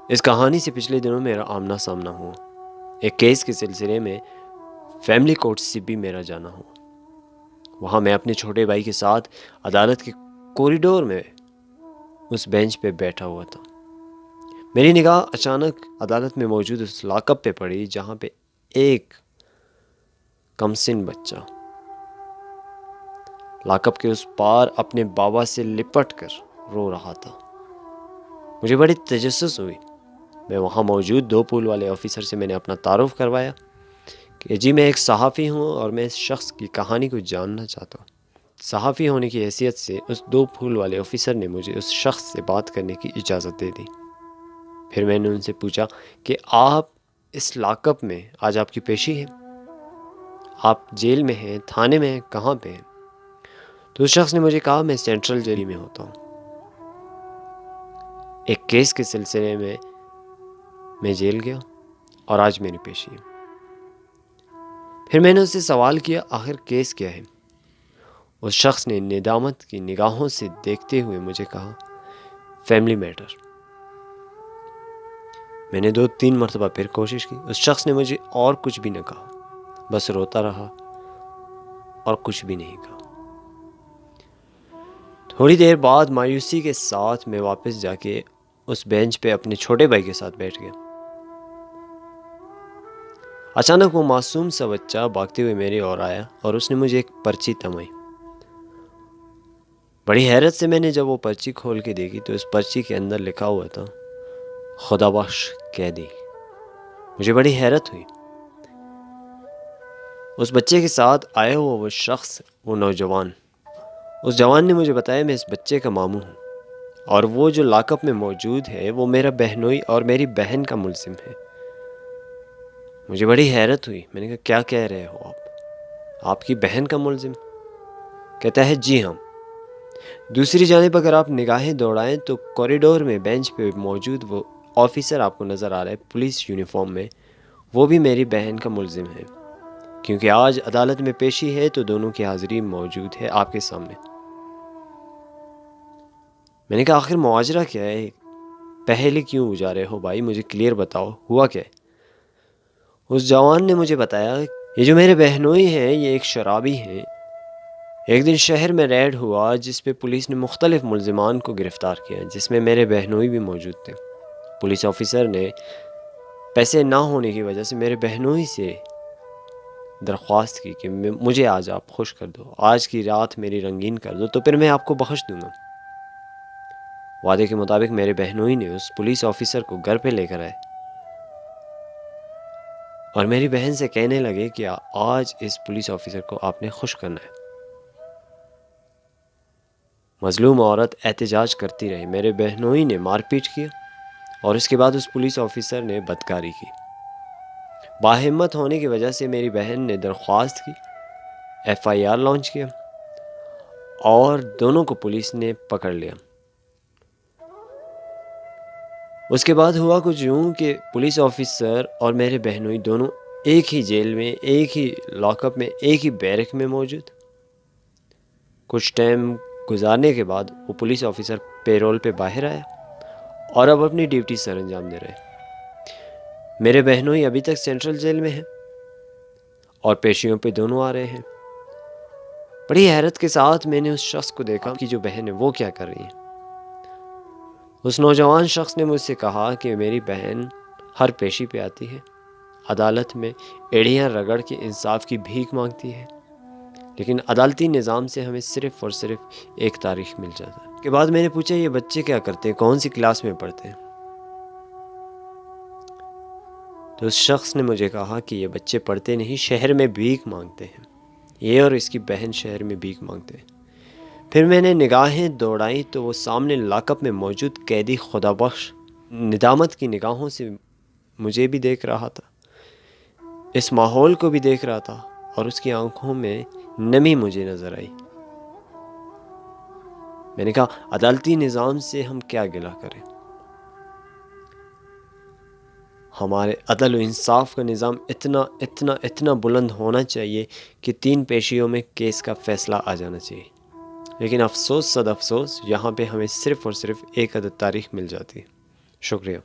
اس کہانی سے پچھلے دنوں میرا آمنا سامنا ہوا۔ ایک کیس کے سلسلے میں فیملی کورٹ سے بھی میرا جانا ہوا۔ وہاں میں اپنے چھوٹے بھائی کے ساتھ عدالت کے کوریڈور میں اس بینچ پہ بیٹھا ہوا تھا۔ میری نگاہ اچانک عدالت میں موجود اس لاک اپ پہ پڑی جہاں پہ ایک کمسن بچہ لاک اپ کے اس پار اپنے بابا سے لپٹ کر رو رہا تھا۔ مجھے بڑی تجسس ہوئی۔ میں وہاں موجود 2 پول والے آفیسر سے میں نے اپنا تعارف کروایا کہ جی میں ایک صحافی ہوں اور میں اس شخص کی کہانی کو جاننا چاہتا ہوں۔ صحافی ہونے کی حیثیت سے اس 2 پھول والے آفیسر نے مجھے اس شخص سے بات کرنے کی اجازت دے دی۔ پھر میں نے ان سے پوچھا کہ آپ اس لاک اپ میں آج آپ کی پیشی ہے؟ آپ جیل میں ہیں، تھانے میں ہیں، کہاں پہ ہیں؟ تو اس شخص نے مجھے کہا میں سینٹرل جیل میں ہوتا ہوں۔ ایک کیس کے سلسلے میں جیل گیا اور آج میری پیشی ہے۔ پھر میں نے اس سے سوال کیا آخر کیس کیا ہے؟ اس شخص نے ندامت کی نگاہوں سے دیکھتے ہوئے مجھے کہا فیملی میٹر۔ میں نے 2-3 مرتبہ پھر کوشش کی۔ اس شخص نے مجھے اور کچھ بھی نہ کہا، بس روتا رہا اور کچھ بھی نہیں کہا۔ تھوڑی دیر بعد مایوسی کے ساتھ میں واپس جا کے اس بینچ پہ اپنے چھوٹے بھائی کے ساتھ بیٹھ گیا۔ اچانک وہ معصوم سا بچہ بھاگتے ہوئے میرے اور آیا اور اس نے مجھے ایک پرچی تھمائی۔ بڑی حیرت سے میں نے جب وہ پرچی کھول کے دیکھی تو اس پرچی کے اندر لکھا ہوا تھا خدا بخش قیدی۔ مجھے بڑی حیرت ہوئی۔ اس بچے کے ساتھ آیا ہوا وہ شخص، وہ نوجوان، اس جوان نے مجھے بتایا میں اس بچے کا ماموں ہوں اور وہ جو لاک اپ میں موجود ہے وہ میرا بہنوئی اور میری بہن کا ملزم ہے۔ مجھے بڑی حیرت ہوئی۔ میں نے کہا کیا کہہ رہے ہو آپ کی بہن کا ملزم؟ کہتا ہے جی ہاں۔ دوسری جانب اگر آپ نگاہیں دوڑائیں تو کوریڈور میں بینچ پہ موجود وہ آفیسر آپ کو نظر آ رہا ہے پولیس یونیفارم میں، وہ بھی میری بہن کا ملزم ہے، کیونکہ آج عدالت میں پیشی ہے تو دونوں کی حاضری موجود ہے آپ کے سامنے۔ میں نے کہا آخر مواجرہ کیا ہے؟ پہلے کیوں بجا رہے ہو بھائی، مجھے کلیئر بتاؤ ہوا کیا ہے؟ اس جوان نے مجھے بتایا یہ جو میرے بہنوئی ہیں یہ ایک شرابی ہیں۔ ایک دن شہر میں ریڈ ہوا جس پہ پولیس نے مختلف ملزمان کو گرفتار کیا، جس میں میرے بہنوئی بھی موجود تھے۔ پولیس آفیسر نے پیسے نہ ہونے کی وجہ سے میرے بہنوئی سے درخواست کی کہ مجھے آج آپ خوش کر دو، آج کی رات میری رنگین کر دو تو پھر میں آپ کو بخش دوں گا۔ وعدے کے مطابق میرے بہنوئی نے اس پولیس آفیسر کو گھر پہ لے کر آئے اور میری بہن سے کہنے لگے کہ آج اس پولیس آفیسر کو آپ نے خوش کرنا ہے۔ مظلوم عورت احتجاج کرتی رہی۔ میرے بہنوئی نے مار پیٹ کیا اور اس کے بعد اس پولیس آفیسر نے بدکاری کی۔ باہمت ہونے کی وجہ سے میری بہن نے درخواست کی، FIR لانچ کیا اور دونوں کو پولیس نے پکڑ لیا۔ اس کے بعد ہوا کچھ یوں کہ پولیس آفیسر اور میرے بہنوئی دونوں ایک ہی جیل میں، ایک ہی لاک اپ میں، ایک ہی بیرک میں موجود۔ کچھ ٹائم گزارنے کے بعد وہ پولیس آفیسر پیرول پہ باہر آیا اور اب اپنی ڈیوٹی سر انجام دے رہے۔ میرے بہنوئی ابھی تک سینٹرل جیل میں ہیں اور پیشیوں پہ دونوں آ رہے ہیں۔ بڑی حیرت کے ساتھ میں نے اس شخص کو دیکھا کہ جو بہن ہے وہ کیا کر رہی ہے۔ اس نوجوان شخص نے مجھ سے کہا کہ میری بہن ہر پیشی پہ آتی ہے، عدالت میں ایڑیاں رگڑ کے انصاف کی بھیک مانگتی ہے، لیکن عدالتی نظام سے ہمیں صرف اور صرف ایک تاریخ مل جاتا ہے۔ کے بعد میں نے پوچھا یہ بچے کیا کرتے ہیں، کون سی کلاس میں پڑھتے ہیں؟ تو اس شخص نے مجھے کہا کہ یہ بچے پڑھتے نہیں، شہر میں بھیک مانگتے ہیں، یہ اور اس کی بہن شہر میں بھیک مانگتے ہیں۔ پھر میں نے نگاہیں دوڑائیں تو وہ سامنے لاک اپ میں موجود قیدی خدا بخش ندامت کی نگاہوں سے مجھے بھی دیکھ رہا تھا، اس ماحول کو بھی دیکھ رہا تھا اور اس کی آنکھوں میں نمی مجھے نظر آئی۔ میں نے کہا عدالتی نظام سے ہم کیا گلہ کریں؟ ہمارے عدل و انصاف کا نظام اتنا بلند ہونا چاہیے کہ 3 پیشیوں میں کیس کا فیصلہ آ جانا چاہیے، لیکن افسوس صد افسوس یہاں پہ ہمیں صرف اور صرف ایک عدد تاریخ مل جاتی ہے۔ شکریہ۔